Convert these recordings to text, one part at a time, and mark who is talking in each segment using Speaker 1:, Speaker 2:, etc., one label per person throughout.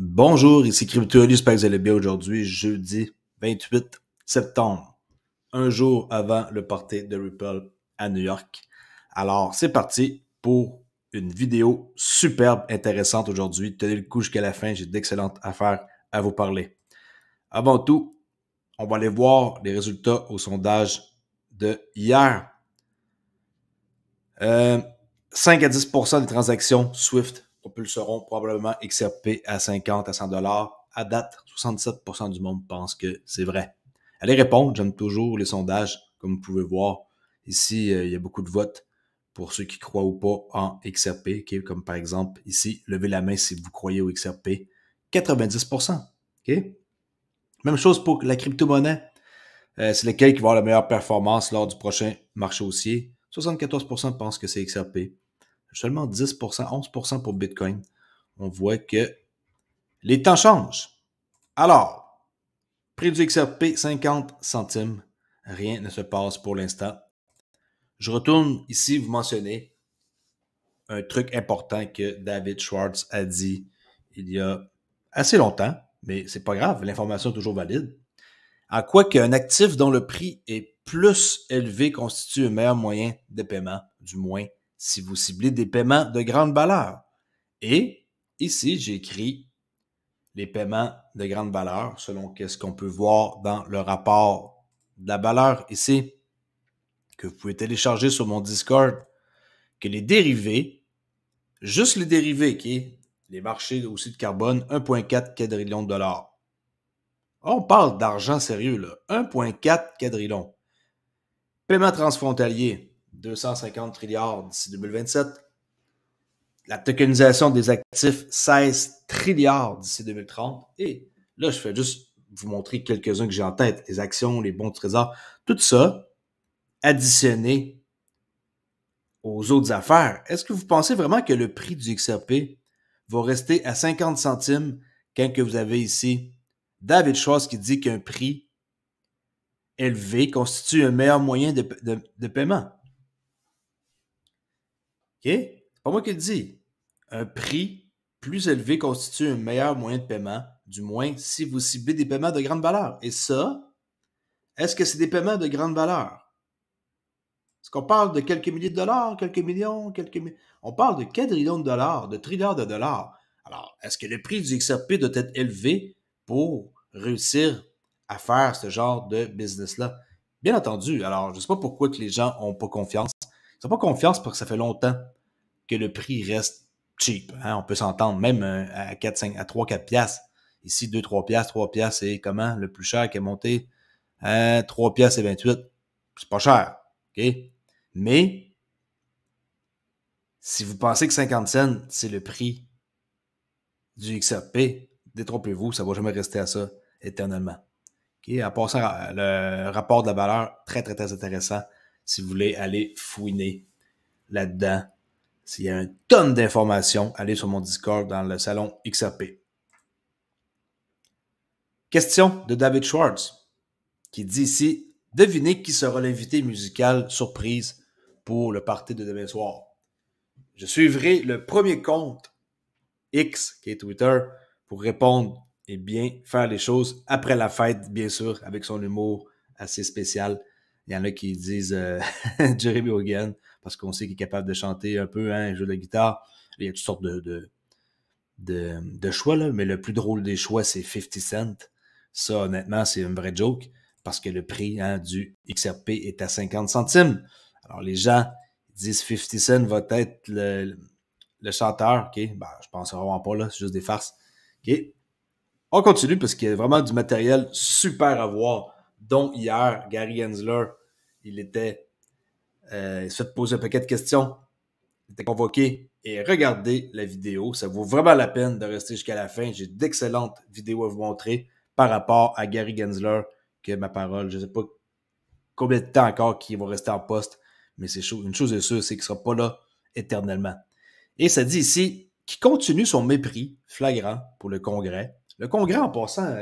Speaker 1: Bonjour, ici CryptoAli, j'espère que vous allez bien aujourd'hui, jeudi 28 septembre, un jour avant le party de Ripple à New York. Alors, c'est parti pour une vidéo superbe, intéressante aujourd'hui. Tenez le coup jusqu'à la fin, j'ai d'excellentes affaires à vous parler. Avant tout, on va aller voir les résultats au sondage de hier. 5 à 10% des transactions Swift propulseront probablement XRP à 50 à 100 $. À date, 67% du monde pense que c'est vrai. Allez répondre, j'aime toujours les sondages. Comme vous pouvez voir, ici, il y a beaucoup de votes pour ceux qui croient ou pas en XRP. Okay? Comme par exemple, ici, levez la main si vous croyez au XRP. 90%. Okay? Même chose pour la crypto-monnaie. C'est lequel qui va avoir la meilleure performance lors du prochain marché haussier. 74% pensent que c'est XRP. Seulement 10%, 11% pour Bitcoin. On voit que les temps changent. Alors, prix du XRP, 50 centimes. Rien ne se passe pour l'instant. Je retourne ici vous mentionner un truc important que David Schwartz a dit il y a assez longtemps, mais c'est pas grave, l'information est toujours valide. En quoi qu'un actif dont le prix est plus élevé constitue un meilleur moyen de paiement, du moins si vous ciblez des paiements de grande valeur. Et ici, j'ai écrit les paiements de grande valeur selon ce qu'on peut voir dans le rapport de la valeur ici, que vous pouvez télécharger sur mon Discord, que les dérivés, juste les dérivés, qui les marchés aussi de carbone, 1,4 quadrillion de dollars. On parle d'argent sérieux, là. 1,4 quadrillion. Paiement transfrontalier, 250 trilliards d'ici 2027. La tokenisation des actifs, 16 trilliards d'ici 2030. Et là, je fais juste vous montrer quelques-uns que j'ai en tête. Les actions, les bons de trésor, tout ça additionné aux autres affaires. Est-ce que vous pensez vraiment que le prix du XRP va rester à 50 centimes quand que vous avez ici David Schwartz qui dit qu'un prix élevé constitue un meilleur moyen de paiement? OK? C'est pas moi qui le dis. Un prix plus élevé constitue un meilleur moyen de paiement, du moins si vous ciblez des paiements de grande valeur. Et ça, est-ce que c'est des paiements de grande valeur? Est-ce qu'on parle de quelques milliers de dollars, quelques millions, On parle de quadrillions de dollars, de trilliards de dollars. Alors, est-ce que le prix du XRP doit être élevé pour réussir à faire ce genre de business-là? Bien entendu. Alors, je ne sais pas pourquoi que les gens n'ont pas confiance. Ils n'ont pas confiance parce que ça fait longtemps que le prix reste cheap. Hein? On peut s'entendre même à 4, 5, à 3, 4 piastres. Ici, 2, 3 piastres. 3 piastres, c'est comment? Le plus cher qui est monté à 3 piastres et 28. C'est pas cher. OK? Mais, si vous pensez que 50 cents, c'est le prix du XRP, détrompez-vous, ça ne va jamais rester à ça éternellement. Okay? En passant, le rapport de la valeur, très, très, très intéressant si vous voulez aller fouiner là-dedans. S'il y a une tonne d'informations, allez sur mon Discord dans le salon XRP. Question de David Schwartz qui dit ici, devinez qui sera l'invité musical surprise pour le party de demain soir. Je suivrai le premier compte X, qui est Twitter, pour répondre et bien faire les choses après la fête, bien sûr, avec son humour assez spécial. Il y en a qui disent Jeremy Hogan, parce qu'on sait qu'il est capable de chanter un peu, hein, jouer de la guitare. Il y a toutes sortes de choix, là, mais le plus drôle des choix, c'est 50 Cent. Ça, honnêtement, c'est une vraie joke, parce que le prix du XRP est à 50 centimes. Alors, les gens disent 50 Cent va être le chanteur, OK? Ben, je pense vraiment pas, là, c'est juste des farces. OK? On continue, parce qu'il y a vraiment du matériel super à voir, dont hier, Gary Gensler, il se fait poser un paquet de questions. Il était convoqué et regardez la vidéo. Ça vaut vraiment la peine de rester jusqu'à la fin. J'ai d'excellentes vidéos à vous montrer par rapport à Gary Gensler, que ma parole, je ne sais pas combien de temps encore qu'il va rester en poste, mais c'est une chose est sûre, c'est qu'il ne sera pas là éternellement. Et ça dit ici qu'il continue son mépris flagrant pour le Congrès. Le Congrès, en passant,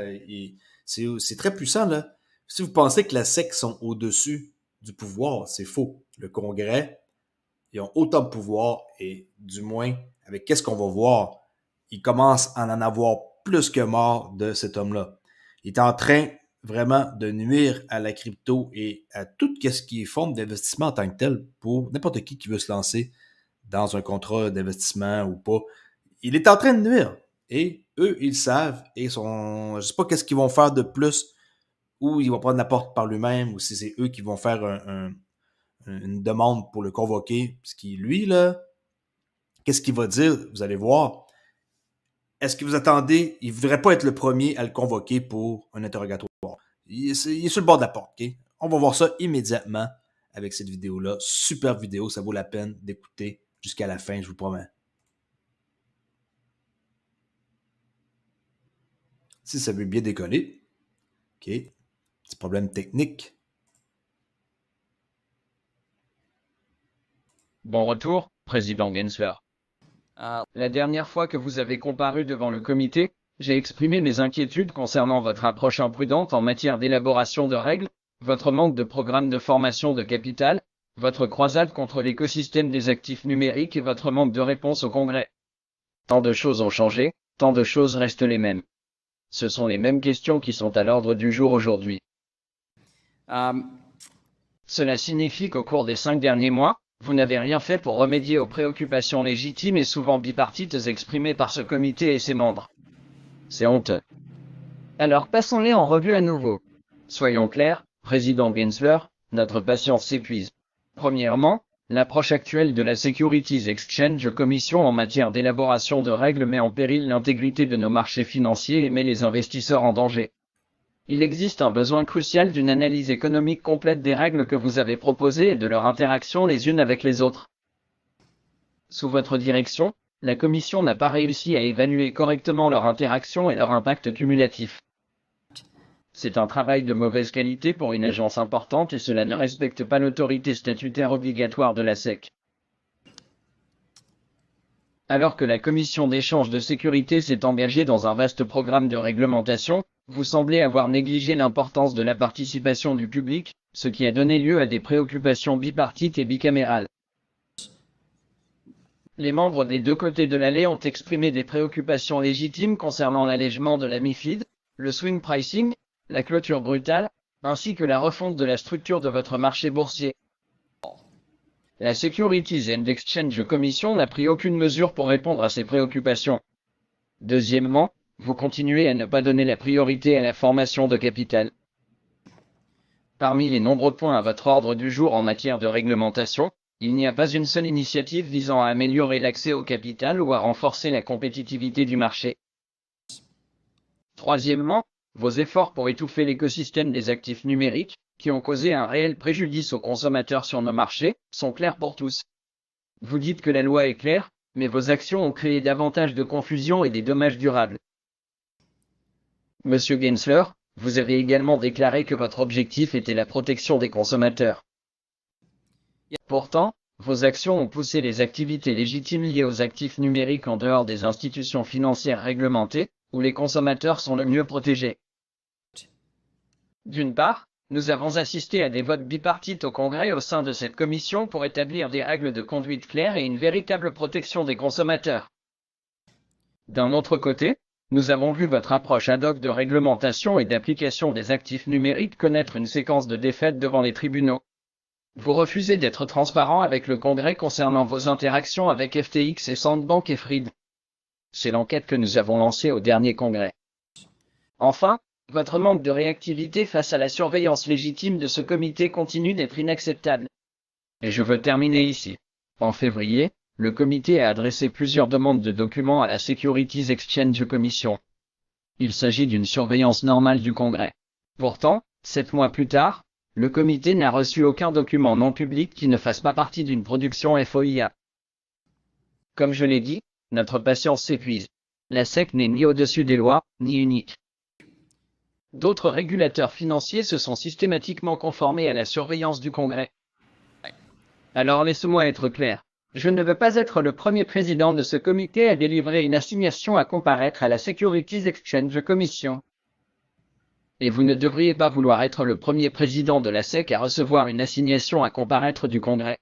Speaker 1: c'est très puissant, là. Si vous pensez que la SEC sont au-dessus du pouvoir, c'est faux. Le Congrès, ils ont autant de pouvoir et du moins, avec qu'est-ce qu'on va voir, ils commencent à en avoir plus que mort de cet homme-là. Il est en train vraiment de nuire à la crypto et à tout ce qui est forme d'investissement en tant que tel pour n'importe qui veut se lancer dans un contrat d'investissement ou pas. Il est en train de nuire. Et eux, ils savent et je ne sais pas qu'est-ce qu'ils vont faire de plus, ou ils vont prendre la porte par lui-même, ou si c'est eux qui vont faire une demande pour le convoquer. Parce qu'il, lui, là, qu'est-ce qu'il va dire? Vous allez voir. Est-ce que vous attendez? Il ne voudrait pas être le premier à le convoquer pour un interrogatoire. Il est sur le bord de la porte, OK? On va voir ça immédiatement avec cette vidéo-là. Super vidéo, ça vaut la peine d'écouter jusqu'à la fin, je vous promets. Si ça veut bien décoller. OK. Petit problème technique.
Speaker 2: Bon retour, président Gensler. La dernière fois que vous avez comparu devant le comité, j'ai exprimé mes inquiétudes concernant votre approche imprudente en matière d'élaboration de règles, votre manque de programme de formation de capital, votre croisade contre l'écosystème des actifs numériques et votre manque de réponse au Congrès. Tant de choses ont changé, tant de choses restent les mêmes. Ce sont les mêmes questions qui sont à l'ordre du jour aujourd'hui. Cela signifie qu'au cours des 5 derniers mois, vous n'avez rien fait pour remédier aux préoccupations légitimes et souvent bipartites exprimées par ce comité et ses membres. C'est honteux. Alors passons-les en revue à nouveau. Soyons clairs, président Gensler, notre patience s'épuise. Premièrement, l'approche actuelle de la Securities Exchange Commission en matière d'élaboration de règles met en péril l'intégrité de nos marchés financiers et met les investisseurs en danger. Il existe un besoin crucial d'une analyse économique complète des règles que vous avez proposées et de leur interaction les unes avec les autres. Sous votre direction, la Commission n'a pas réussi à évaluer correctement leur interaction et leur impact cumulatif. C'est un travail de mauvaise qualité pour une agence importante et cela ne respecte pas l'autorité statutaire obligatoire de la SEC. Alors que la Commission d'échange de sécurité s'est engagée dans un vaste programme de réglementation, vous semblez avoir négligé l'importance de la participation du public, ce qui a donné lieu à des préoccupations bipartites et bicamérales. Les membres des deux côtés de l'allée ont exprimé des préoccupations légitimes concernant l'allègement de la MiFID, le swing pricing, la clôture brutale, ainsi que la refonte de la structure de votre marché boursier. La Securities and Exchange Commission n'a pris aucune mesure pour répondre à ces préoccupations. Deuxièmement, vous continuez à ne pas donner la priorité à la formation de capital. Parmi les nombreux points à votre ordre du jour en matière de réglementation, il n'y a pas une seule initiative visant à améliorer l'accès au capital ou à renforcer la compétitivité du marché. Troisièmement, vos efforts pour étouffer l'écosystème des actifs numériques, qui ont causé un réel préjudice aux consommateurs sur nos marchés, sont clairs pour tous. Vous dites que la loi est claire, mais vos actions ont créé davantage de confusion et des dommages durables. Monsieur Gensler, vous avez également déclaré que votre objectif était la protection des consommateurs. Pourtant, vos actions ont poussé les activités légitimes liées aux actifs numériques en dehors des institutions financières réglementées, où les consommateurs sont le mieux protégés. D'une part, nous avons assisté à des votes bipartites au Congrès au sein de cette commission pour établir des règles de conduite claires et une véritable protection des consommateurs. D'un autre côté, nous avons vu votre approche ad hoc de réglementation et d'application des actifs numériques connaître une séquence de défaites devant les tribunaux. Vous refusez d'être transparent avec le Congrès concernant vos interactions avec FTX et Sandbank et Fried. C'est l'enquête que nous avons lancée au dernier Congrès. Enfin, votre manque de réactivité face à la surveillance légitime de ce comité continue d'être inacceptable. Et je veux terminer ici. En février, le comité a adressé plusieurs demandes de documents à la Securities Exchange Commission. Il s'agit d'une surveillance normale du Congrès. Pourtant, 7 mois plus tard, le comité n'a reçu aucun document non public qui ne fasse pas partie d'une production FOIA. Comme je l'ai dit, notre patience s'épuise. La SEC n'est ni au-dessus des lois, ni unique. D'autres régulateurs financiers se sont systématiquement conformés à la surveillance du Congrès. Alors laissez-moi être clair. Je ne veux pas être le premier président de ce comité à délivrer une assignation à comparaître à la Securities Exchange Commission. Et vous ne devriez pas vouloir être le premier président de la SEC à recevoir une assignation à comparaître du Congrès.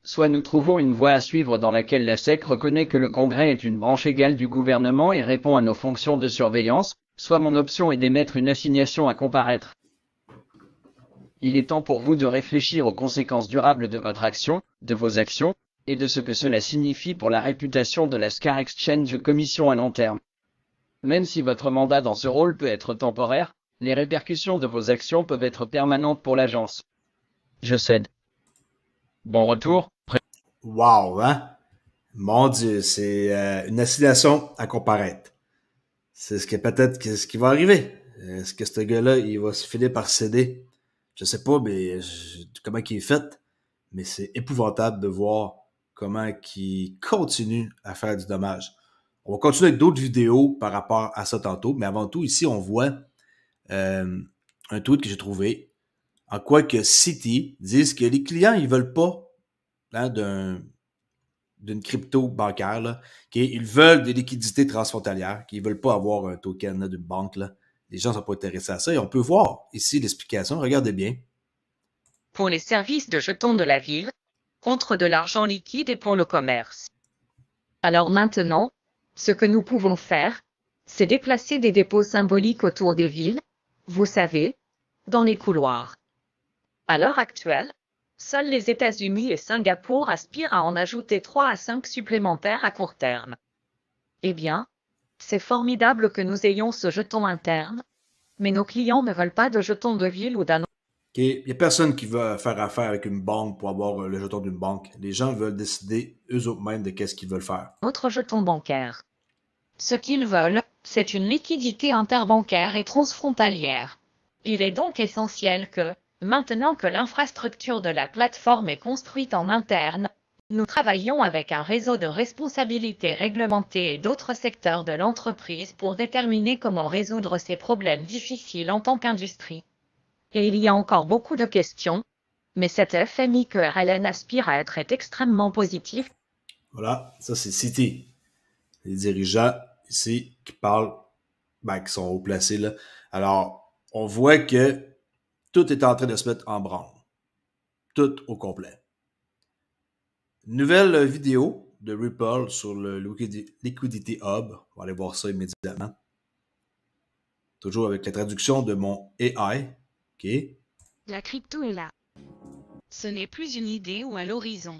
Speaker 2: Soit nous trouvons une voie à suivre dans laquelle la SEC reconnaît que le Congrès est une branche égale du gouvernement et répond à nos fonctions de surveillance, soit mon option est d'émettre une assignation à comparaître. Il est temps pour vous de réfléchir aux conséquences durables de votre action, de vos actions, et de ce que cela signifie pour la réputation de la Scar Exchange Commission à long terme. Même si votre mandat dans ce rôle peut être temporaire, les répercussions de vos actions peuvent être permanentes pour l'agence. Je cède. Bon retour.
Speaker 1: Wow, hein? Mon Dieu, c'est une assignation à comparaître. C'est ce que peut-être ce qui va arriver. Est-ce que ce gars-là, il va se finir par céder? Je sais pas, mais comment il est fait. Mais c'est épouvantable de voir comment il continue à faire du dommage. On va continuer avec d'autres vidéos par rapport à ça tantôt, mais avant tout, ici, on voit un tweet que j'ai trouvé en quoi que Citi disent que les clients, ils veulent pas hein, d'une crypto bancaire, là, ils veulent des liquidités transfrontalières, qu'ils ne veulent pas avoir un token d'une banque. Là. Les gens ne sont pas intéressés à ça et on peut voir ici l'explication. Regardez bien.
Speaker 3: Pour les services de jetons de la ville, contre de l'argent liquide et pour le commerce. Alors maintenant, ce que nous pouvons faire, c'est déplacer des dépôts symboliques autour des villes, vous savez, dans les couloirs. À l'heure actuelle, seuls les États-Unis et Singapour aspirent à en ajouter 3 à 5 supplémentaires à court terme. Eh bien, c'est formidable que nous ayons ce jeton interne, mais nos clients ne veulent pas de jetons de ville ou d'un autre.
Speaker 1: Il n'y a personne qui veut faire affaire avec une banque pour avoir le jeton d'une banque. Les gens veulent décider eux-mêmes de qu'est-ce qu'ils veulent faire.
Speaker 3: Autre jeton bancaire. Ce qu'ils veulent, c'est une liquidité interbancaire et transfrontalière. Il est donc essentiel que, maintenant que l'infrastructure de la plateforme est construite en interne, nous travaillons avec un réseau de responsabilité réglementée et d'autres secteurs de l'entreprise pour déterminer comment résoudre ces problèmes difficiles en tant qu'industrie. Et il y a encore beaucoup de questions, mais cet FMI que RLN aspire à être est extrêmement positif.
Speaker 1: Voilà, ça c'est Citi. Les dirigeants ici qui parlent, qui sont haut placés là. Alors, on voit que tout est en train de se mettre en branle. Tout au complet. Nouvelle vidéo de Ripple sur le Liquidity Hub. On va aller voir ça immédiatement. Toujours avec la traduction de mon AI. OK.
Speaker 4: La crypto est là. Ce n'est plus une idée ou à l'horizon.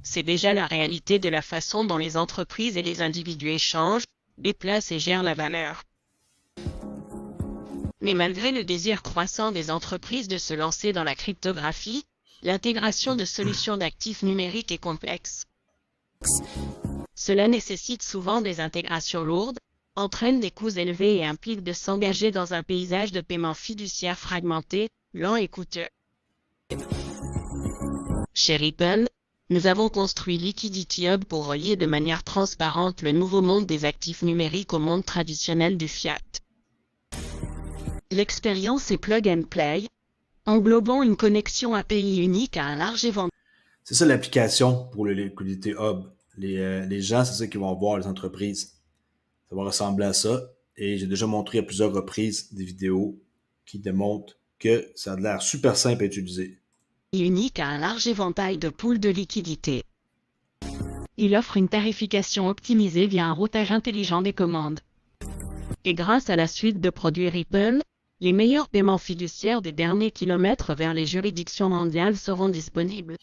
Speaker 4: C'est déjà la réalité de la façon dont les entreprises et les individus échangent, déplacent et gèrent la valeur. Mais malgré le désir croissant des entreprises de se lancer dans la cryptographie, l'intégration de solutions d'actifs numériques est complexe. Cela nécessite souvent des intégrations lourdes, entraîne des coûts élevés et implique de s'engager dans un paysage de paiement fiduciaire fragmenté, lent et coûteux. Chez Ripple, nous avons construit Liquidity Hub pour relier de manière transparente le nouveau monde des actifs numériques au monde traditionnel du fiat. L'expérience est plug and play, englobant une connexion API unique à un large éventail.
Speaker 1: C'est ça l'application pour le Liquidity Hub. Les gens, c'est ça qu'ils vont voir, les entreprises. Ça va ressembler à ça. Et j'ai déjà montré à plusieurs reprises des vidéos qui démontrent que ça a l'air super simple à utiliser.
Speaker 4: Unique à un large éventail de pools de liquidités. Il offre une tarification optimisée via un routage intelligent des commandes. Et grâce à la suite de produits Ripple, les meilleurs paiements fiduciaires des derniers kilomètres vers les juridictions mondiales seront disponibles.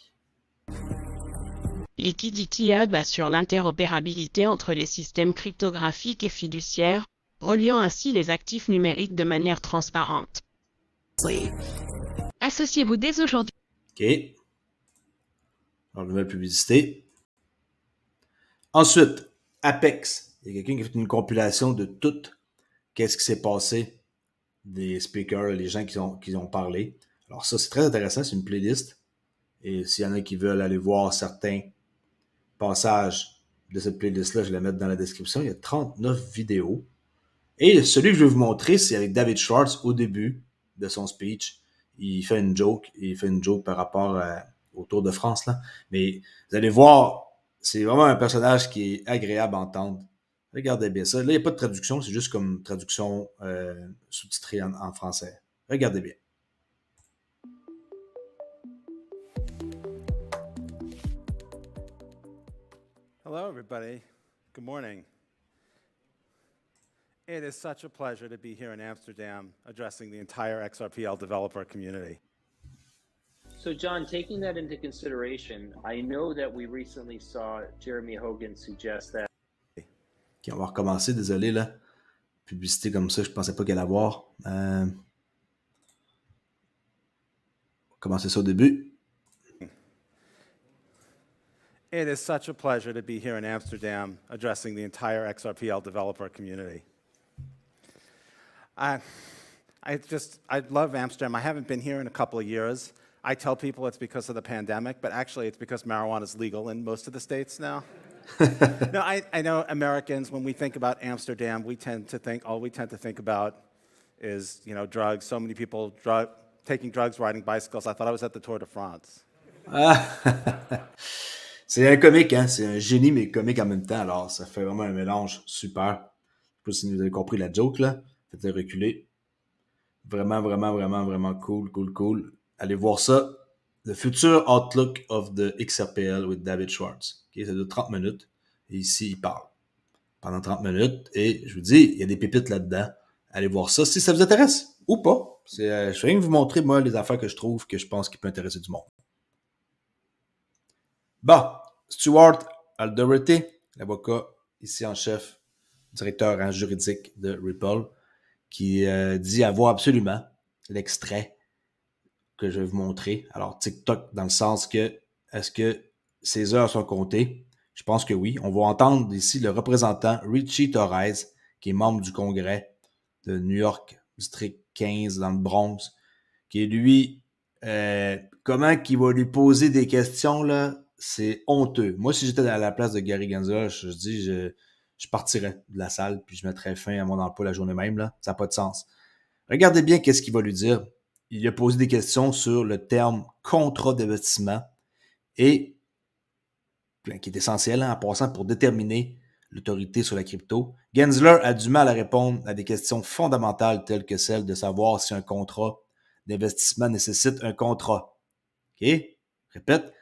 Speaker 4: Liquidity Hub assure l'interopérabilité entre les systèmes cryptographiques et fiduciaires, reliant ainsi les actifs numériques de manière transparente. Associez-vous dès aujourd'hui.
Speaker 1: OK. Alors, nouvelle publicité. Ensuite, Apex. Il y a quelqu'un qui a fait une compilation de tout qu'est-ce qui s'est passé des speakers, les gens qui ont parlé. Alors ça, c'est très intéressant. C'est une playlist. Et s'il y en a qui veulent aller voir certains passages de cette playlist-là, je vais la mettre dans la description. Il y a 39 vidéos. Et celui que je vais vous montrer, c'est avec David Schwartz au début de son speech. Il fait une joke par rapport au Tour de France, là. Mais vous allez voir, c'est vraiment un personnage qui est agréable à entendre. Regardez bien ça. Là, il n'y a pas de traduction, c'est juste comme traduction sous-titrée en français. Regardez bien.
Speaker 5: Hello, everybody. Good morning. It is such a pleasure to be here in Amsterdam addressing the entire XRPL developer community.
Speaker 6: So, John, taking that into consideration, I know that we recently saw Jeremy Hogan suggest that.
Speaker 1: Ok, on va recommencer, désolé là. Publicité comme ça, je pensais pas qu'elle allait avoir. On va commencer ça au début.
Speaker 5: It is such a pleasure to be here in Amsterdam addressing the entire XRPL developer community. I love Amsterdam. I haven't been here in a couple of years. I tell people it's because of the pandemic, but actually it's because marijuana is legal in most of the states now. No, I know Americans, when we think about Amsterdam, we tend to think about is, drugs. So many people taking drugs, riding bicycles. I thought I was at the Tour de France.
Speaker 1: C'est un comique, hein? C'est un génie, mais comique en même temps. Alors, ça fait vraiment un mélange super. Je sais pas si vous avez compris la joke, là. Faites-le reculer. Vraiment, vraiment, vraiment, vraiment cool. Allez voir ça. The Future Outlook of the XRPL with David Schwartz. Okay, ça dure 30 minutes. Et ici, il parle pendant 30 minutes. Et je vous dis, il y a des pépites là-dedans. Allez voir ça si ça vous intéresse ou pas. Je viens de vous montrer, moi, les affaires que je trouve que je pense qui peut intéresser du monde. Bon, Stuart Alderete, l'avocat ici en chef, directeur juridique de Ripple, qui dit avoir absolument l'extrait que je vais vous montrer. Alors, TikTok, dans le sens que, est-ce que ces heures sont comptées? Je pense que oui. On va entendre ici le représentant Richie Torres, qui est membre du Congrès de New York, district 15, dans le Bronx, qui est lui, comment qu'il va lui poser des questions, là, c'est honteux. Moi, si j'étais à la place de Gary Gensler, je partirais de la salle, puis je mettrais fin à mon emploi la journée même, là. Ça n'a pas de sens. Regardez bien qu'est-ce qu'il va lui dire. Il a posé des questions sur le terme contrat d'investissement et qui est essentiel en passant pour déterminer l'autorité sur la crypto. Gensler a du mal à répondre à des questions fondamentales telles que celle de savoir si un contrat d'investissement nécessite un contrat. OK? Répète.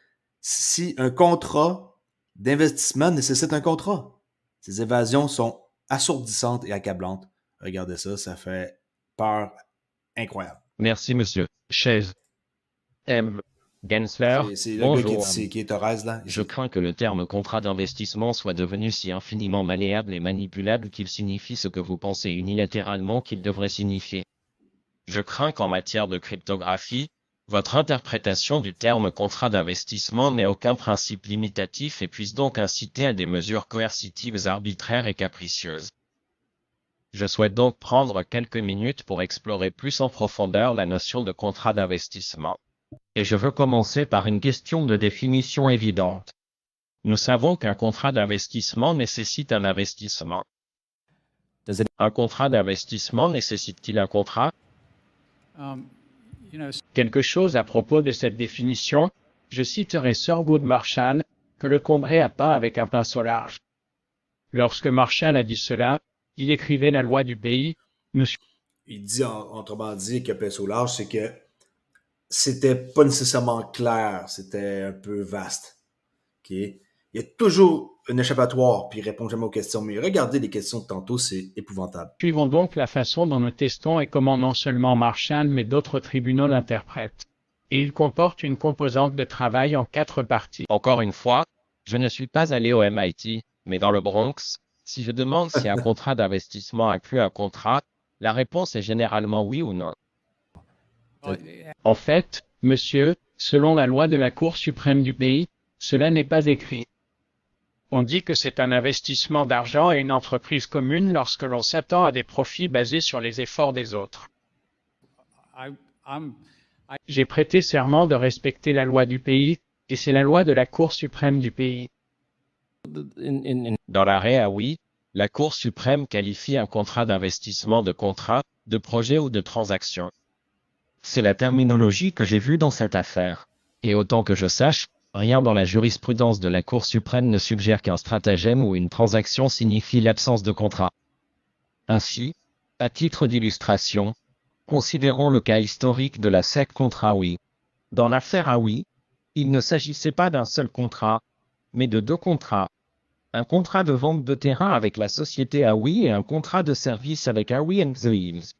Speaker 1: Si un contrat d'investissement nécessite un contrat. Ces évasions sont assourdissantes et accablantes. Regardez ça, ça fait peur incroyable.
Speaker 2: Merci, monsieur. Chaise. Gensler,
Speaker 1: C'est le
Speaker 2: bonjour.
Speaker 1: gars qui est Torres, là.
Speaker 2: Je crains que le terme contrat d'investissement soit devenu si infiniment malléable et manipulable qu'il signifie ce que vous pensez unilatéralement qu'il devrait signifier. Je crains qu'en matière de cryptographie, votre interprétation du terme contrat d'investissement n'ait aucun principe limitatif et puisse donc inciter à des mesures coercitives arbitraires et capricieuses. Je souhaite donc prendre quelques minutes pour explorer plus en profondeur la notion de contrat d'investissement. Et je veux commencer par une question de définition évidente. Nous savons qu'un contrat d'investissement nécessite un investissement. Un contrat d'investissement nécessite-t-il un contrat? Quelque chose à propos de cette définition, je citerai Thurgood Marshall, que le Congrès a peint avec un pinceau large. Lorsque Marshall a dit cela, il écrivait la loi du pays, monsieur.
Speaker 1: Il dit, autrement dit, que pinceau large, c'est que c'était pas nécessairement clair, c'était un peu vaste. Okay? Il y a toujours un échappatoire, puis il répond jamais aux questions. Mais regardez les questions de tantôt, c'est épouvantable.
Speaker 2: Suivons donc la façon dont nous testons et comment non seulement Marshall, mais d'autres tribunaux l'interprètent. Et il comporte une composante de travail en 4 parties. Encore une fois, je ne suis pas allé au MIT, mais dans le Bronx. Si je demande si un contrat d'investissement inclut un contrat, la réponse est généralement oui ou non. En fait, monsieur, selon la loi de la Cour suprême du pays, cela n'est pas écrit. On dit que c'est un investissement d'argent et une entreprise commune lorsque l'on s'attend à des profits basés sur les efforts des autres. J'ai prêté serment de respecter la loi du pays, et c'est la loi de la Cour suprême du pays. Dans l'arrêt à oui, la Cour suprême qualifie un contrat d'investissement de contrat, de projet ou de transaction. C'est la terminologie que j'ai vue dans cette affaire. Et autant que je sache, rien dans la jurisprudence de la Cour suprême ne suggère qu'un stratagème ou une transaction signifie l'absence de contrat. Ainsi, à titre d'illustration, considérons le cas historique de la SEC contre Huawei. Dans l'affaire Huawei, il ne s'agissait pas d'un seul contrat, mais de 2 contrats.
Speaker 7: un contrat de vente de terrain avec la société Awi et un contrat de service avec Awi and the Hills.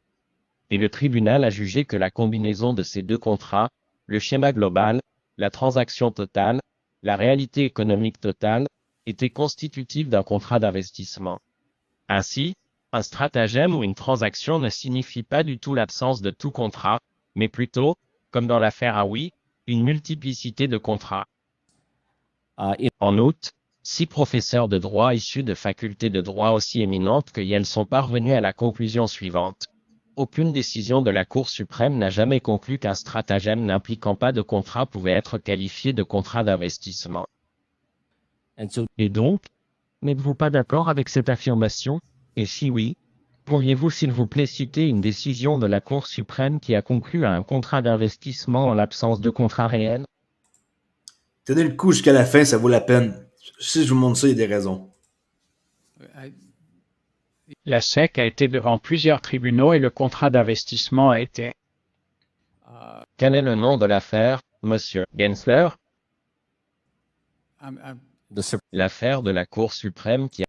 Speaker 7: Et le tribunal a jugé que la combinaison de ces deux contrats, le schéma global, la transaction totale, la réalité économique totale, était constitutive d'un contrat d'investissement. Ainsi, un stratagème ou une transaction ne signifie pas du tout l'absence de tout contrat, mais plutôt, comme dans l'affaire Awi, une multiplicité de contrats. En outre, 6 professeurs de droit issus de facultés de droit aussi éminentes que Yale sont parvenus à la conclusion suivante. Aucune décision de la Cour suprême n'a jamais conclu qu'un stratagème n'impliquant pas de contrat pouvait être qualifié de contrat d'investissement. Et donc, n'êtes-vous pas d'accord avec cette affirmation? Et si oui, pourriez-vous s'il vous plaît citer une décision de la Cour suprême qui a conclu à un contrat d'investissement en l'absence de contrat réel?
Speaker 1: Tenez le coup jusqu'à la fin, ça vaut la peine. Si je vous montre ça, il y a des raisons.
Speaker 8: La SEC a été devant plusieurs tribunaux et le contrat d'investissement a été.
Speaker 7: Quel est le nom de l'affaire, Monsieur Gensler? L'affaire de la Cour suprême qui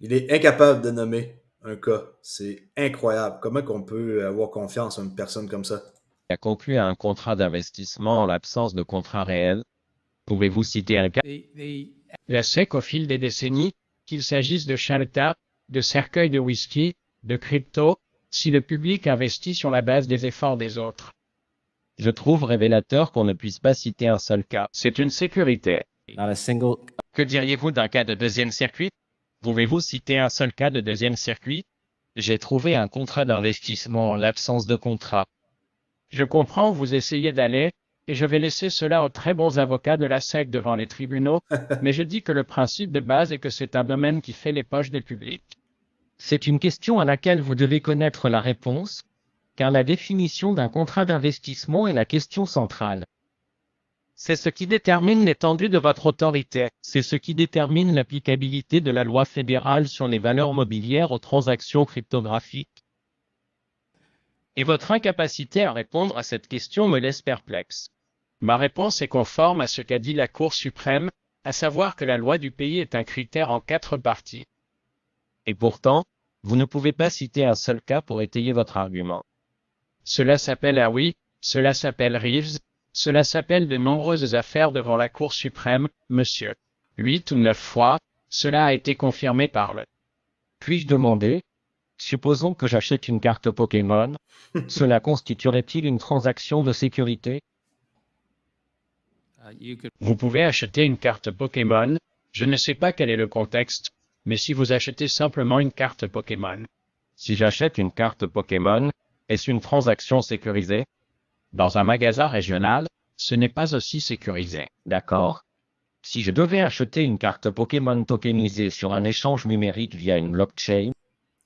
Speaker 1: Il est incapable de nommer un cas. C'est incroyable. Comment qu'on peut avoir confiance en une personne comme ça?
Speaker 7: a conclu à un contrat d'investissement en l'absence de contrat réel. Pouvez-vous citer un cas?
Speaker 8: La SEC au fil des décennies, qu'il s'agisse de Shalta, de cercueils de whisky, de crypto, si le public investit sur la base des efforts des autres.
Speaker 7: Je trouve révélateur qu'on ne puisse pas citer un seul cas.
Speaker 8: C'est une sécurité.
Speaker 7: Que diriez-vous d'un cas de deuxième circuit? Pouvez-vous citer un seul cas de deuxième circuit? J'ai trouvé un contrat d'investissement en l'absence de contrat.
Speaker 8: Je comprends où vous essayez d'aller, et je vais laisser cela aux très bons avocats de la SEC devant les tribunaux, mais je dis que le principe de base est que c'est un domaine qui fait les poches des publics.
Speaker 7: C'est une question à laquelle vous devez connaître la réponse, car la définition d'un contrat d'investissement est la question centrale. C'est ce qui détermine l'étendue de votre autorité. C'est ce qui détermine l'applicabilité de la loi fédérale sur les valeurs mobilières aux transactions cryptographiques. Et votre incapacité à répondre à cette question me laisse perplexe.
Speaker 8: Ma réponse est conforme à ce qu'a dit la Cour suprême, à savoir que la loi du pays est un critère en 4 parties.
Speaker 7: Et pourtant, vous ne pouvez pas citer un seul cas pour étayer votre argument.
Speaker 8: Cela s'appelle Awi, cela s'appelle Reeves, cela s'appelle de nombreuses affaires devant la Cour suprême, monsieur. 8 ou 9 fois, cela a été confirmé par le.
Speaker 7: Puis-je demander, supposons que j'achète une carte Pokémon, cela constituerait-il une transaction de sécurité?
Speaker 8: Vous pouvez acheter une carte Pokémon, je ne sais pas quel est le contexte, mais si vous achetez simplement une carte Pokémon.
Speaker 7: Si j'achète une carte Pokémon, est-ce une transaction sécurisée?
Speaker 8: Dans un magasin régional, ce n'est pas aussi sécurisé.
Speaker 7: D'accord. Si je devais acheter une carte Pokémon tokenisée sur un échange numérique via une blockchain.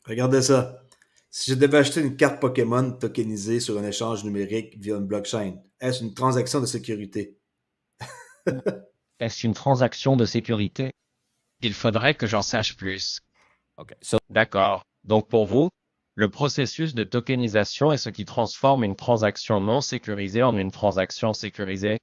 Speaker 1: Regardez ça. Si je devais acheter une carte Pokémon tokenisée sur un échange numérique via une blockchain, est-ce une transaction de sécurité?
Speaker 7: Est-ce une transaction de sécurité?
Speaker 8: Il faudrait que j'en sache plus.
Speaker 7: D'accord. Donc pour vous, le processus de tokenisation est ce qui transforme une transaction non sécurisée en une transaction sécurisée.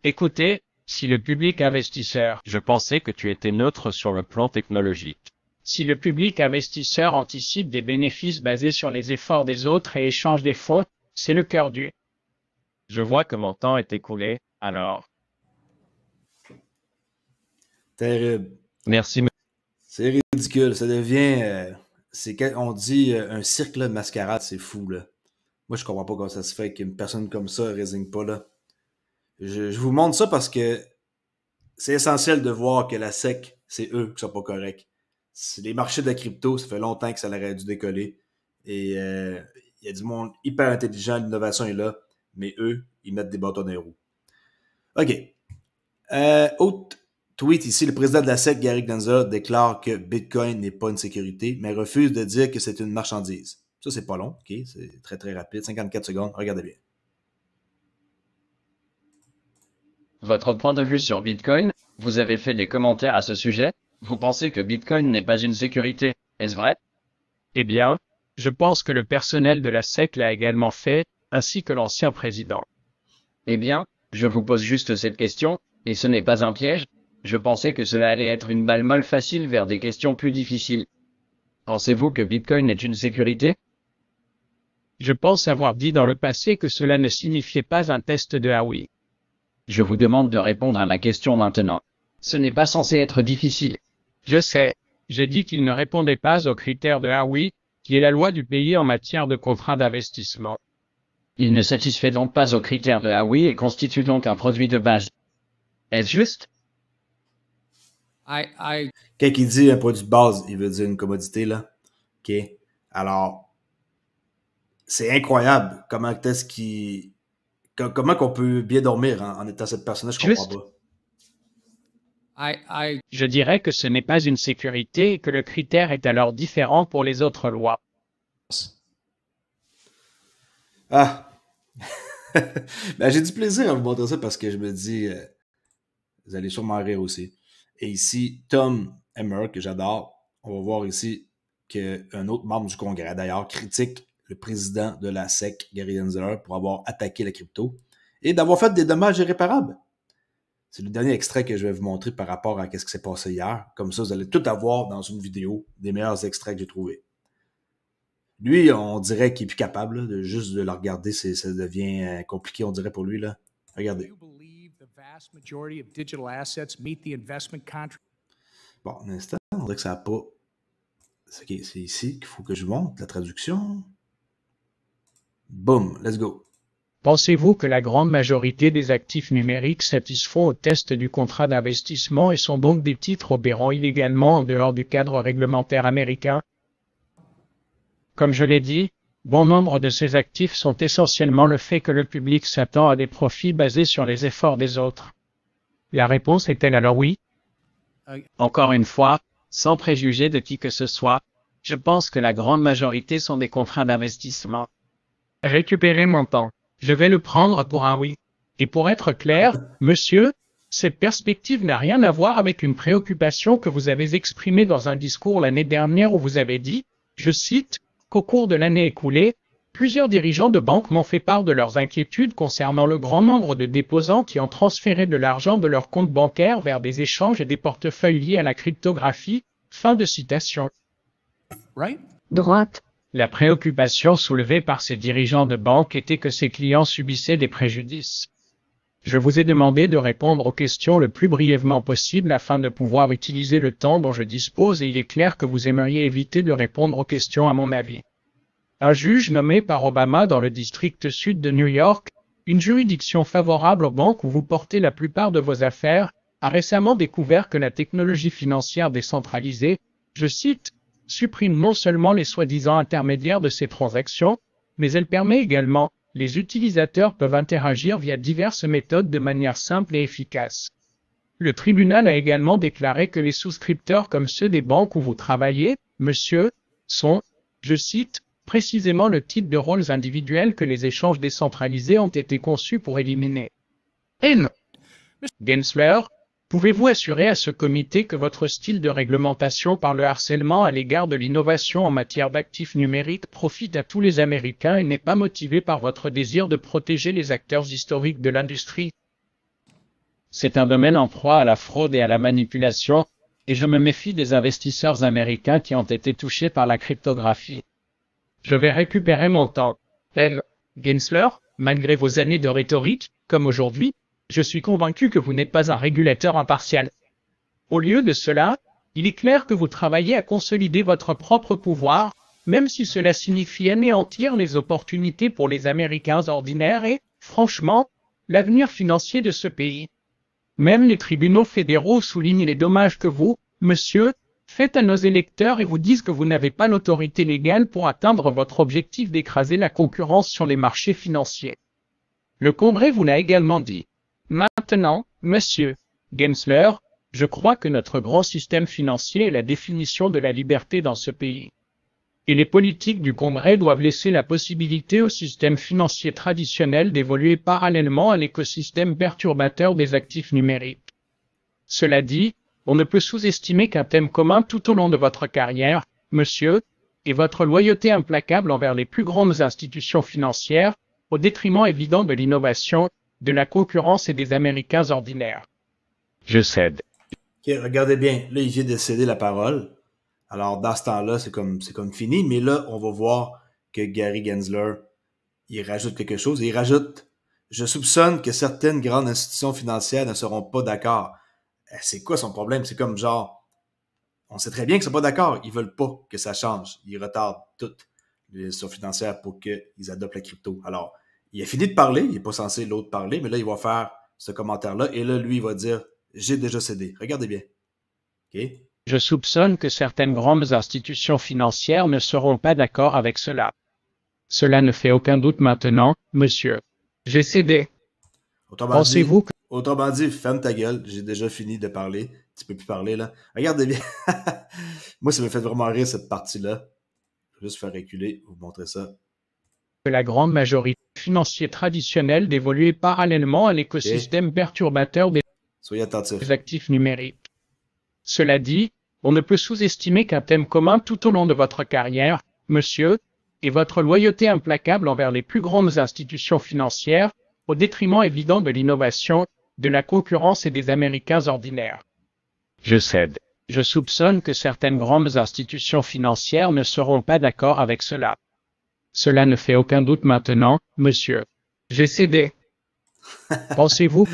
Speaker 8: Écoutez, si le public investisseur,
Speaker 7: Je pensais que tu étais neutre sur le plan technologique.
Speaker 8: si le public investisseur anticipe des bénéfices basés sur les efforts des autres et échange des fautes, c'est le cœur du.
Speaker 7: Je vois que mon temps est écoulé, alors.
Speaker 1: Terrible.
Speaker 7: Merci.
Speaker 1: C'est ridicule. Ça devient... on dit un cirque de mascarade, c'est fou, là. Moi, je comprends pas comment ça se fait qu'une personne comme ça ne résigne pas, là. Je vous montre ça parce que c'est essentiel de voir que la SEC, c'est eux qui sont pas corrects. Les marchés de crypto, ça fait longtemps que ça aurait dû décoller. Et il y a du monde hyper intelligent, l'innovation est là, mais eux, ils mettent des bâtons dans les roues. OK. Autre tweet ici, le président de la SEC, Gary Gensler, déclare que Bitcoin n'est pas une sécurité, mais refuse de dire que c'est une marchandise. Ça, c'est pas long, OK? C'est très, très rapide. 54 secondes. Regardez bien.
Speaker 2: Votre point de vue sur Bitcoin, vous avez fait des commentaires à ce sujet. Vous pensez que Bitcoin n'est pas une sécurité, est-ce vrai?
Speaker 8: Eh bien, je pense que le personnel de la SEC l'a également fait, ainsi que l'ancien président.
Speaker 2: Eh bien, je vous pose juste cette question, et ce n'est pas un piège. Je pensais que cela allait être une balle molle facile vers des questions plus difficiles. Pensez-vous que Bitcoin est une sécurité?
Speaker 8: Je pense avoir dit dans le passé que cela ne signifiait pas un test de Howey.
Speaker 2: Je vous demande de répondre à ma question maintenant. Ce n'est pas censé être difficile.
Speaker 8: Je sais, j'ai dit qu'il ne répondait pas aux critères de Howey, qui est la loi du pays en matière de contrat d'investissement.
Speaker 2: Il ne satisfait donc pas aux critères de Howey et constitue donc un produit de base. Est-ce juste?
Speaker 1: Quand il dit un produit de base, il veut dire une commodité, là. OK? Alors, c'est incroyable comment qu'on peut bien dormir en étant cette personne-là, je comprends
Speaker 2: Juste.
Speaker 1: pas.
Speaker 8: Je dirais que ce n'est pas une sécurité et que le critère est alors différent pour les autres lois.
Speaker 1: Ah! Ben, j'ai du plaisir à vous montrer ça parce que je me dis, vous allez sûrement rire aussi. Et ici, Tom Emmer, que j'adore, on va voir ici qu'un autre membre du Congrès, d'ailleurs, critique le président de la SEC, Gary Gensler, pour avoir attaqué la crypto et d'avoir fait des dommages irréparables. C'est le dernier extrait que je vais vous montrer par rapport à ce qui s'est passé hier. Comme ça, vous allez tout avoir dans une vidéo, des meilleurs extraits que j'ai trouvés. Lui, on dirait qu'il est plus capable là, juste de le regarder, ça devient compliqué, on dirait pour lui. Là. Regardez. Bon, un instant, on dirait que ça n'a pas... C'est ici qu'il faut que je monte la traduction. Boom, let's go.
Speaker 8: Pensez-vous que la grande majorité des actifs numériques satisfont au test du contrat d'investissement et sont donc des titres opérant illégalement en dehors du cadre réglementaire américain? Comme je l'ai dit, bon nombre de ces actifs sont essentiellement le fait que le public s'attend à des profits basés sur les efforts des autres. La réponse est-elle alors oui?
Speaker 2: Encore une fois, sans préjuger de qui que ce soit, je pense que la grande majorité sont des contrats d'investissement.
Speaker 8: Récupérez mon temps. Je vais le prendre pour un oui. Et pour être clair, monsieur, cette perspective n'a rien à voir avec une préoccupation que vous avez exprimée dans un discours l'année dernière où vous avez dit, je cite, qu'au cours de l'année écoulée, plusieurs dirigeants de banques m'ont fait part de leurs inquiétudes concernant le grand nombre de déposants qui ont transféré de l'argent de leurs comptes bancaires vers des échanges et des portefeuilles liés à la cryptographie. Fin de citation.
Speaker 3: Droite.
Speaker 8: La préoccupation soulevée par ces dirigeants de banque était que ces clients subissaient des préjudices. Je vous ai demandé de répondre aux questions le plus brièvement possible afin de pouvoir utiliser le temps dont je dispose et il est clair que vous aimeriez éviter de répondre aux questions à mon avis. Un juge nommé par Obama dans le district sud de New York, une juridiction favorable aux banques où vous portez la plupart de vos affaires, a récemment découvert que la technologie financière décentralisée, je cite, supprime non seulement les soi-disant intermédiaires de ces transactions, mais elle permet également, les utilisateurs peuvent interagir via diverses méthodes de manière simple et efficace. Le tribunal a également déclaré que les souscripteurs comme ceux des banques où vous travaillez, monsieur, sont, je cite, précisément le type de rôles individuels que les échanges décentralisés ont été conçus pour éliminer. N. Gensler, pouvez-vous assurer à ce comité que votre style de réglementation par le harcèlement à l'égard de l'innovation en matière d'actifs numériques profite à tous les Américains et n'est pas motivé par votre désir de protéger les acteurs historiques de l'industrie?
Speaker 2: C'est un domaine en proie à la fraude et à la manipulation, et je me méfie des investisseurs américains qui ont été touchés par la cryptographie.
Speaker 8: Je vais récupérer mon temps. L. Gensler, malgré vos années de rhétorique, comme aujourd'hui, je suis convaincu que vous n'êtes pas un régulateur impartial. Au lieu de cela, il est clair que vous travaillez à consolider votre propre pouvoir, même si cela signifie anéantir les opportunités pour les Américains ordinaires et, franchement, l'avenir financier de ce pays. Même les tribunaux fédéraux soulignent les dommages que vous, monsieur, faites à nos électeurs et vous disent que vous n'avez pas l'autorité légale pour atteindre votre objectif d'écraser la concurrence sur les marchés financiers. Le Congrès vous l'a également dit. Maintenant, monsieur Gensler, je crois que notre grand système financier est la définition de la liberté dans ce pays. Et les politiques du Congrès doivent laisser la possibilité au système financier traditionnel d'évoluer parallèlement à l'écosystème perturbateur des actifs numériques. Cela dit, on ne peut sous-estimer qu'un thème commun tout au long de votre carrière, monsieur, est votre loyauté implacable envers les plus grandes institutions financières, au détriment évident de l'innovation, de la concurrence et des Américains ordinaires.
Speaker 2: Je cède.
Speaker 1: OK, regardez bien. Là, il vient de céder la parole. Alors, dans ce temps-là, c'est comme fini. Mais là, on va voir que Gary Gensler, il rajoute quelque chose. Et il rajoute « Je soupçonne que certaines grandes institutions financières ne seront pas d'accord. » C'est quoi son problème? C'est comme genre, on sait très bien qu'ils ne sont pas d'accord. Ils veulent pas que ça change. Ils retardent toutes les institutions financières pour qu'ils adoptent la crypto. Alors, il a fini de parler. Il n'est pas censé l'autre parler, mais là, il va faire ce commentaire-là. Et là, lui, il va dire « J'ai déjà cédé. » Regardez bien. OK?
Speaker 8: Je soupçonne que certaines grandes institutions financières ne seront pas d'accord avec cela. Cela ne fait aucun doute maintenant, monsieur. J'ai cédé. Pensez-vous que...
Speaker 1: Autrement dit, ferme ta gueule, j'ai déjà fini de parler. Tu peux plus parler, là. Regardez bien. Moi, ça me fait vraiment rire, cette partie-là. Je vais juste faire reculer, vous montrer ça.
Speaker 8: Que la grande majorité financière traditionnelle d'évoluer parallèlement à l'écosystème perturbateur
Speaker 1: Soyez attentifs.
Speaker 8: des actifs numériques. Cela dit, on ne peut sous-estimer qu'un thème commun tout au long de votre carrière, monsieur, est votre loyauté implacable envers les plus grandes institutions financières, au détriment évident de l'innovation, de la concurrence et des Américains ordinaires. Je cède. Je soupçonne que certaines grandes institutions financières ne seront pas d'accord avec cela. Cela ne fait aucun doute maintenant, monsieur. J'ai cédé. Pensez-vous?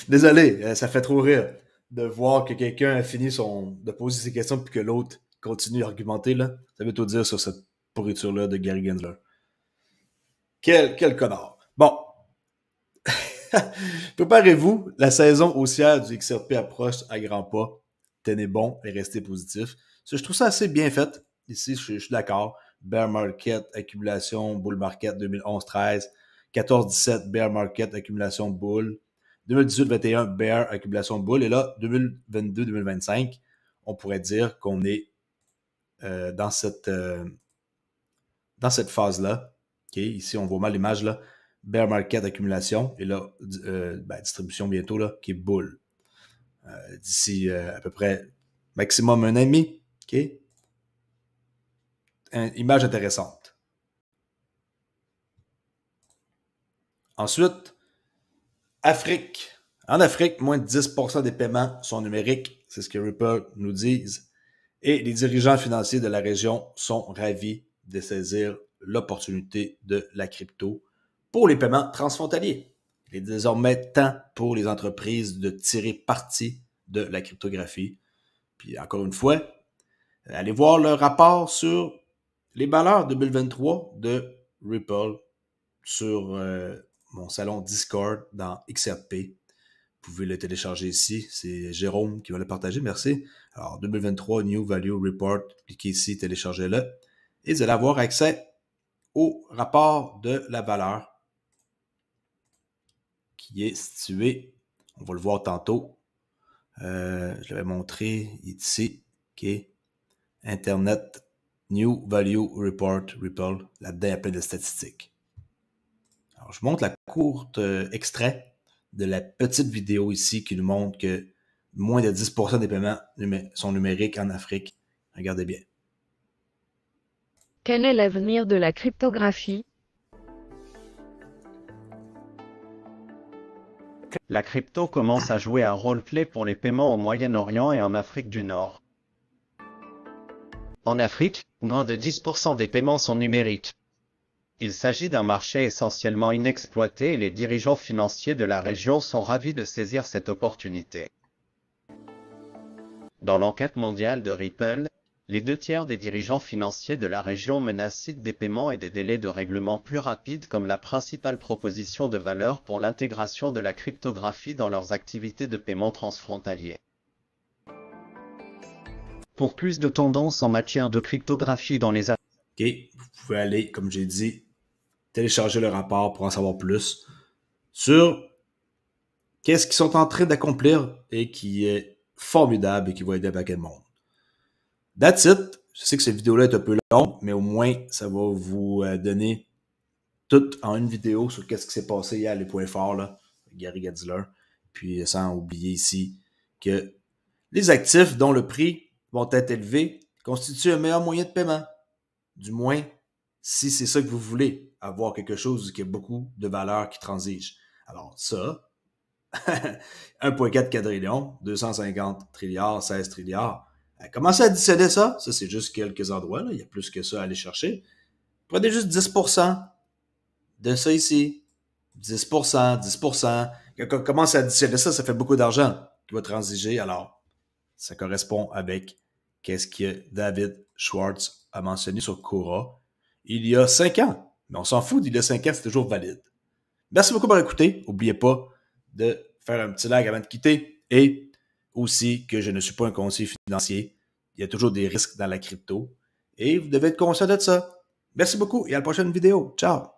Speaker 1: Désolé, ça fait trop rire de voir que quelqu'un a fini de poser ses questions puis que l'autre continue à argumenter, là. Ça veut tout dire sur cette pourriture-là de Gary Gensler. Quel connard. Bon. Préparez-vous, la saison haussière du XRP approche à grands pas. Tenez bon et restez positif. Je trouve ça assez bien fait. Ici, je suis d'accord. Bear market, accumulation, bull market 2011-13. 14-17, bear market, accumulation bull. 2018-21, bear, accumulation bull. Et là, 2022-2025, on pourrait dire qu'on est dans cette phase-là. Okay? Ici, on voit mal l'image là. Bear market, accumulation. Et là, distribution bientôt, là, qui est bull. D'ici à peu près maximum un an et demi. OK? Image intéressante. Ensuite, Afrique. En Afrique, moins de 10% des paiements sont numériques. C'est ce que Ripple nous disent. Et les dirigeants financiers de la région sont ravis de saisir l'opportunité de la crypto pour les paiements transfrontaliers. Il est désormais temps pour les entreprises de tirer parti de la cryptographie. Puis encore une fois, allez voir le rapport sur les valeurs 2023 de Ripple sur mon salon Discord dans XRP. Vous pouvez le télécharger ici. C'est Jérôme qui va le partager. Merci. Alors, 2023 New Value Report. Cliquez ici, téléchargez-le. Et vous allez avoir accès au rapport de la valeur qui est situé, on va le voir tantôt. Je l'avais montré ici. OK. Internet New Value Report Ripple. Là-dedans, il y a plein de statistiques. Alors, je montre la courte extrait de la petite vidéo ici qui nous montre que moins de 10% des paiements sont numériques en Afrique. Regardez bien.
Speaker 3: Quel est l'avenir de la cryptographie?
Speaker 9: La crypto commence à jouer un rôle clé pour les paiements au Moyen-Orient et en Afrique du Nord. En Afrique, moins de 10% des paiements sont numériques. Il s'agit d'un marché essentiellement inexploité et les dirigeants financiers de la région sont ravis de saisir cette opportunité. Dans l'enquête mondiale de Ripple, les 2/3 des dirigeants financiers de la région menacent des paiements et des délais de règlement plus rapides comme la principale proposition de valeur pour l'intégration de la cryptographie dans leurs activités de paiement transfrontalier. Pour plus de tendances en matière de cryptographie dans les...
Speaker 1: OK, vous pouvez aller, comme j'ai dit, télécharger le rapport pour en savoir plus sur qu'est-ce qu'ils sont en train d'accomplir et qui est formidable et qui va aider un paquet de monde. That's it. Je sais que cette vidéo-là est un peu longue, mais au moins, ça va vous donner tout en une vidéo sur qu'est-ce qui s'est passé hier, les points forts, là, Gary Gensler. Puis, sans oublier ici que les actifs dont le prix vont être élevés constituent un meilleur moyen de paiement. Du moins, si c'est ça que vous voulez, avoir quelque chose qui a beaucoup de valeur qui transige. Alors ça, 1,4 quadrillion, 250 trilliards, 16 trilliards. Commencez à additionner ça. Ça, c'est juste quelques endroits. Là. Il y a plus que ça à aller chercher. Prenez juste 10% de ça ici. 10%, 10%. Quand on commence à additionner ça, ça fait beaucoup d'argent qui va transiger. Alors, ça correspond avec qu'est-ce que David Schwartz a mentionné sur Quora il y a 5 ans. Mais on s'en fout d'il y a 5 ans, c'est toujours valide. Merci beaucoup pour écouter. N'oubliez pas de faire un petit like avant de quitter et aussi que je ne suis pas un conseiller financier. Il y a toujours des risques dans la crypto et vous devez être conscient de ça. Merci beaucoup et à la prochaine vidéo. Ciao!